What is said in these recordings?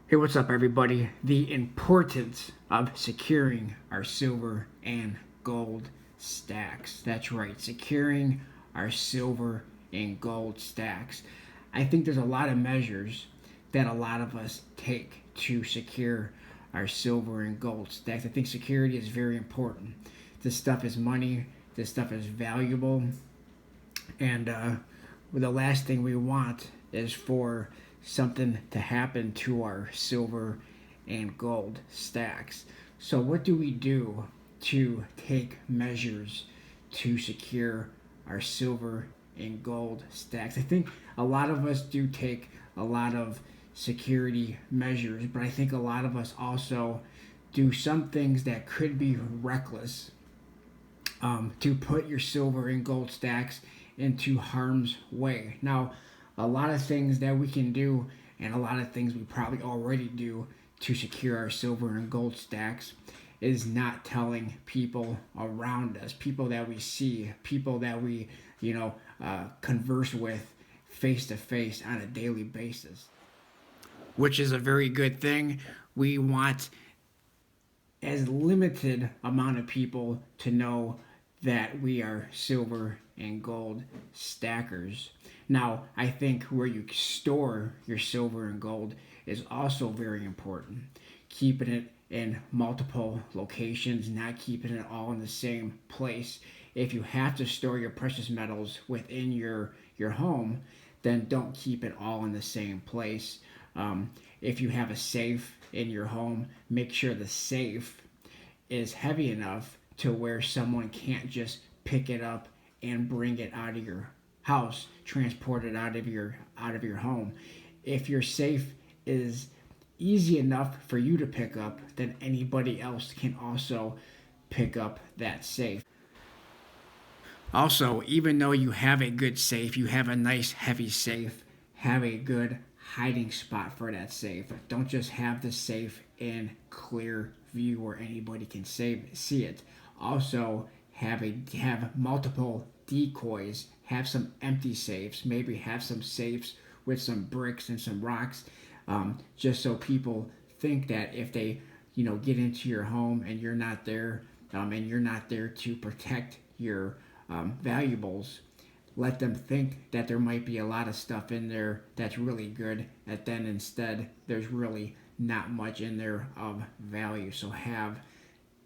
Hey, what's up, everybody? The importance of securing our silver and gold stacks. That's right, securing our silver and gold stacks. I think there's a lot of measures that a lot of us take to secure our silver and gold stacks. I think security is very important. This stuff is money, this stuff is valuable, and the last thing we want is for something to happen to our silver and gold stacks. So, what do we do to take measures to secure our silver and gold stacks? I think a lot of us do take a lot of security measures, but I think a lot of us also do some things that could be reckless to put your silver and gold stacks into harm's way. Now, a lot of things that we can do, and a lot of things we probably already do to secure our silver and gold stacks, is not telling people around us, people that we see, people that we, converse with face to face on a daily basis, which is a very good thing. We want as limited amount of people to know that we are silver and gold stackers. Now, I think where you store your silver and gold is also very important. Keeping it in multiple locations, not keeping it all in the same place. If you have to store your precious metals within your home, then don't keep it all in the same place. If you have a safe in your home, make sure the safe is heavy enough to where someone can't just pick it up and bring it out of your house, transport it out of your home. If your safe is easy enough for you to pick up, then anybody else can also pick up that safe. Also, even though you have a good safe, you have a nice heavy safe, have a good hiding spot for that safe. Don't just have the safe in clear view where anybody can see it. Also, have multiple decoys, have some empty safes, maybe have some safes with some bricks and some rocks, just so people think that if they get into your home and you're not there, and you're not there to protect your valuables, let them think that there might be a lot of stuff in there that's really good, and then instead there's really not much in there of value. So have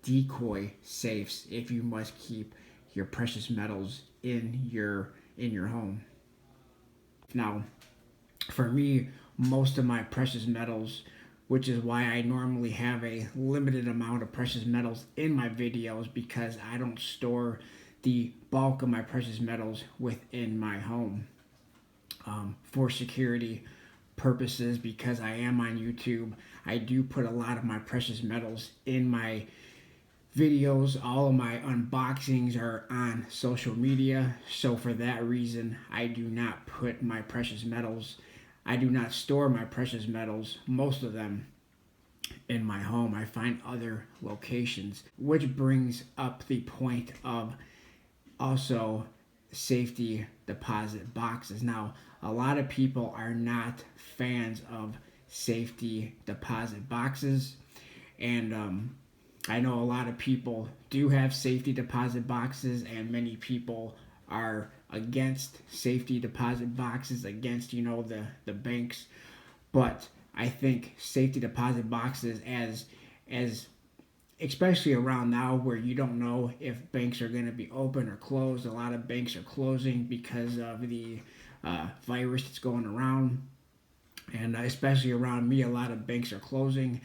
decoy safes if you must keep your precious metals in your home. Now, for me, most of my precious metals, which is why I normally have a limited amount of precious metals in my videos, because I don't store the bulk of my precious metals within my home for security purposes. Because I am on YouTube, I do put a lot of my precious metals in my videos. All of my unboxings are on social media, so for that reason I do not put my precious metals, I do not store my precious metals, most of them, in my home. I find other locations, which brings up the point of also safety deposit boxes. Now, a lot of people are not fans of safety deposit boxes, and I know a lot of people do have safety deposit boxes, and many people are against safety deposit boxes, against the banks. But I think safety deposit boxes, as especially around now where you don't know if banks are going to be open or closed. A lot of banks are closing because of the virus that's going around, and especially around me, a lot of banks are closing.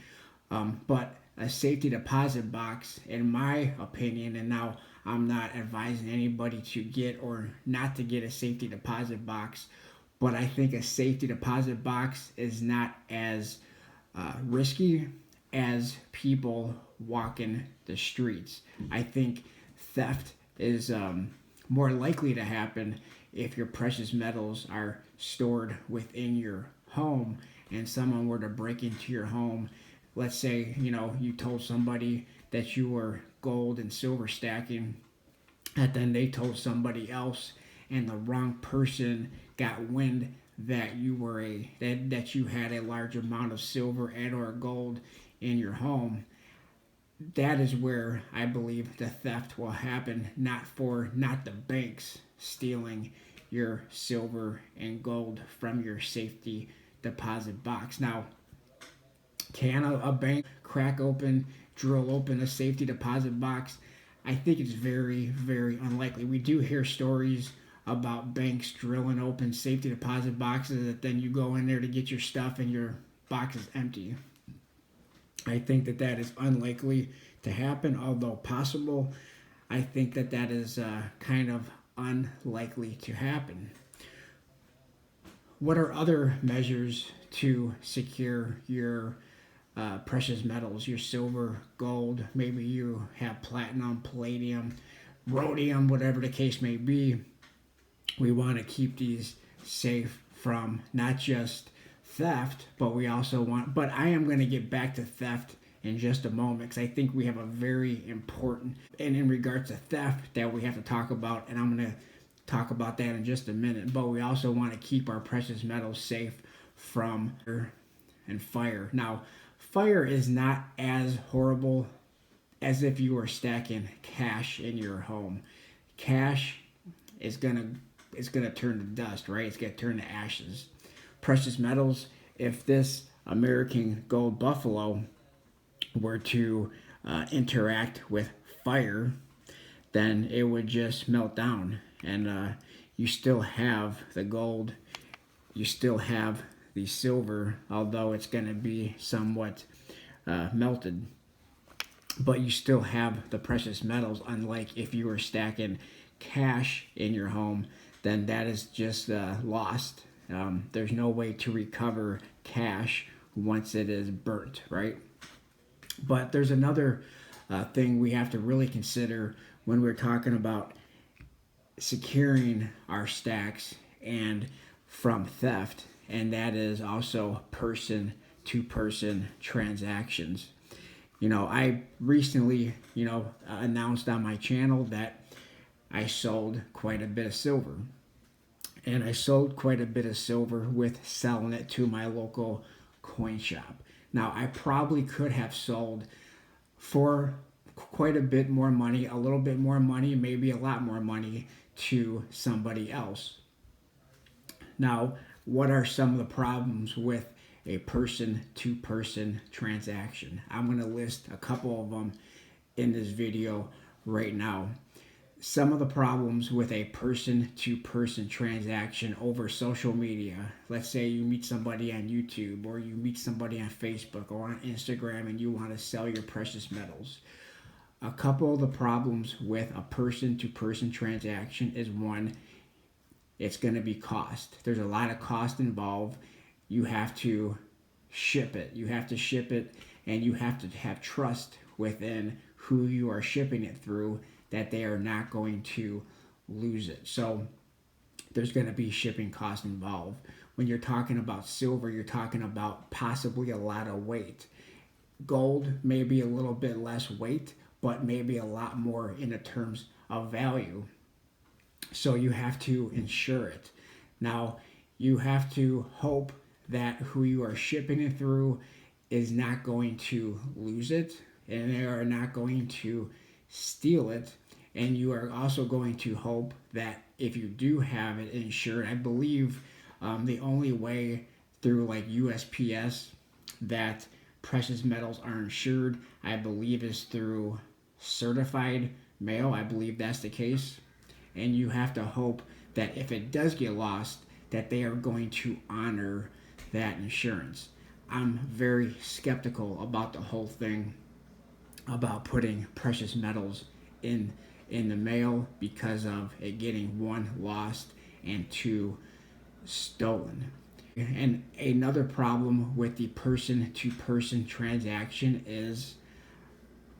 But a safety deposit box, in my opinion, and now I'm not advising anybody to get or not to get a safety deposit box, but I think a safety deposit box is not as risky as people walking the streets. I think theft is more likely to happen if your precious metals are stored within your home and someone were to break into your home. Let's say you told somebody that you were gold and silver stacking, and then they told somebody else, and the wrong person got wind that that you had a large amount of silver and or gold in your home, that is where I believe the theft will happen, not the banks stealing your silver and gold from your safety deposit box. Now, can a bank drill open a safety deposit box? I think it's very, very unlikely. We do hear stories about banks drilling open safety deposit boxes that then you go in there to get your stuff and your box is empty. I think that is unlikely to happen, although possible. I think that is kind of unlikely to happen. What are other measures to secure your precious metals, your silver, gold? Maybe you have platinum, palladium, rhodium, whatever the case may be. We want to keep these safe from not just theft, but I am going to get back to theft in just a moment because I think we have a very important, and in regards to theft, that we have to talk about, and I'm going to talk about that in just a minute. But we also want to keep our precious metals safe from and fire. Now, fire is not as horrible as if you were stacking cash in your home. Cash is gonna turn to dust, right? It's gonna turn to ashes. Precious metals, if this American gold buffalo were to interact with fire, then it would just melt down, and you still have the gold, you still have the silver, although it's going to be somewhat melted, but you still have the precious metals. Unlike if you were stacking cash in your home, then that is just lost. There's no way to recover cash once it is burnt, right? But there's another thing we have to really consider when we're talking about securing our stacks and from theft, and that is also person-to-person transactions. I recently, announced on my channel that I sold quite a bit of silver. And I sold quite a bit of silver with selling it to my local coin shop. Now, I probably could have sold for quite a bit more money, a little bit more money, maybe a lot more money to somebody else. Now, what are some of the problems with a person-to-person transaction? I'm going to list a couple of them in this video right now. Some of the problems with a person-to-person transaction over social media. Let's say you meet somebody on YouTube, or you meet somebody on Facebook or on Instagram, and you want to sell your precious metals. A couple of the problems with a person-to-person transaction is, one, it's going to be cost. There's a lot of cost involved. You have to ship it. And you have to have trust within who you are shipping it through, that they are not going to lose it. So there's going to be shipping costs involved. When you're talking about silver, you're talking about possibly a lot of weight. Gold may be a little bit less weight, but maybe a lot more in the terms of value. So you have to insure it. Now, you have to hope that who you are shipping it through is not going to lose it, and they are not going to steal it. And you are also going to hope that if you do have it insured, I believe the only way through like USPS that precious metals are insured, I believe, is through certified mail. I believe that's the case. And you have to hope that if it does get lost, that they are going to honor that insurance. I'm very skeptical about the whole thing about putting precious metals in the mail because of it getting, one, lost, and two, stolen. And another problem with the person-to-person transaction is,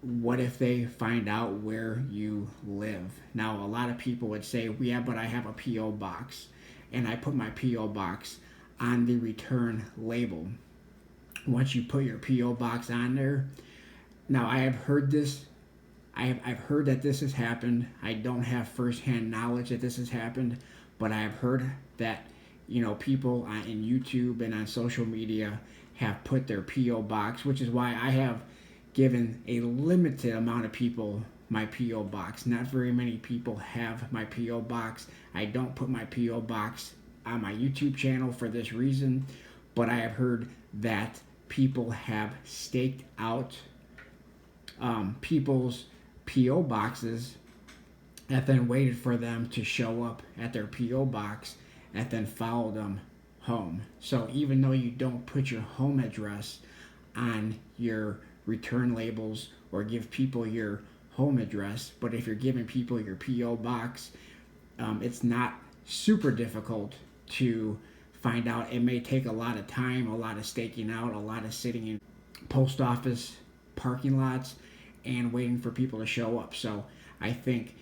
what if they find out where you live? Now, a lot of people would say, yeah, but I have a P.O. box, and I put my P.O. box on the return label. Once you put your P.O. box on there, now I have heard this, I've heard that this has happened. I don't have firsthand knowledge that this has happened, but I have heard that people in YouTube and on social media have put their P.O. box, which is why I have given a limited amount of people my P.O. box. Not very many people have my P.O. box. I don't put my P.O. box on my YouTube channel for this reason, but I have heard that people have staked out people's P.O. boxes and then waited for them to show up at their P.O. box and then followed them home. So even though you don't put your home address on your return labels or give people your home address, but if you're giving people your P.O. box, it's not super difficult to find out. It may take a lot of time, a lot of staking out, a lot of sitting in post office parking lots and waiting for people to show up. So I think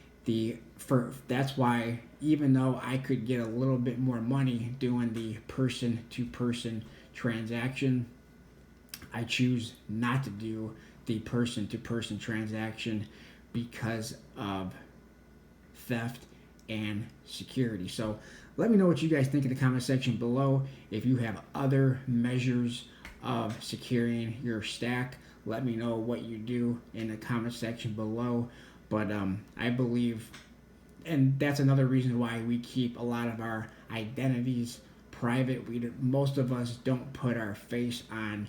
that's why, even though I could get a little bit more money doing the person to person transaction, I choose not to do the person to person transaction because of theft and security. So let me know what you guys think in the comment section below. If you have other measures of securing your stack, let me know what you do in the comment section below. But I believe, and that's another reason why we keep a lot of our identities private. Most of us don't put our face on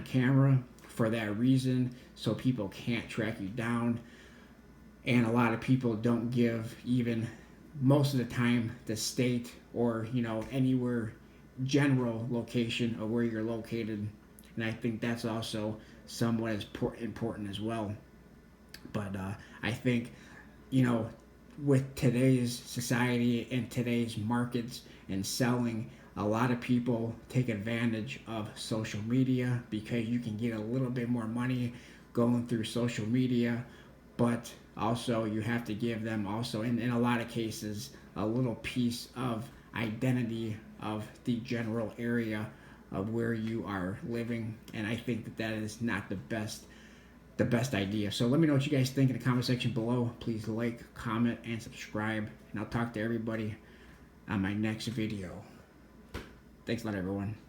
camera for that reason, so people can't track you down. And a lot of people don't give, even most of the time, the state or anywhere general location of where you're located. And I think that's also somewhat as important as well. But I think, with today's society and today's markets and selling, a lot of people take advantage of social media because you can get a little bit more money going through social media, but also you have to give them also, in a lot of cases, a little piece of identity of the general area of where you are living. And I think that is not the best idea. So let me know what you guys think in the comment section below. Please like, comment, and subscribe, and I'll talk to everybody on my next video. Thanks a lot, everyone.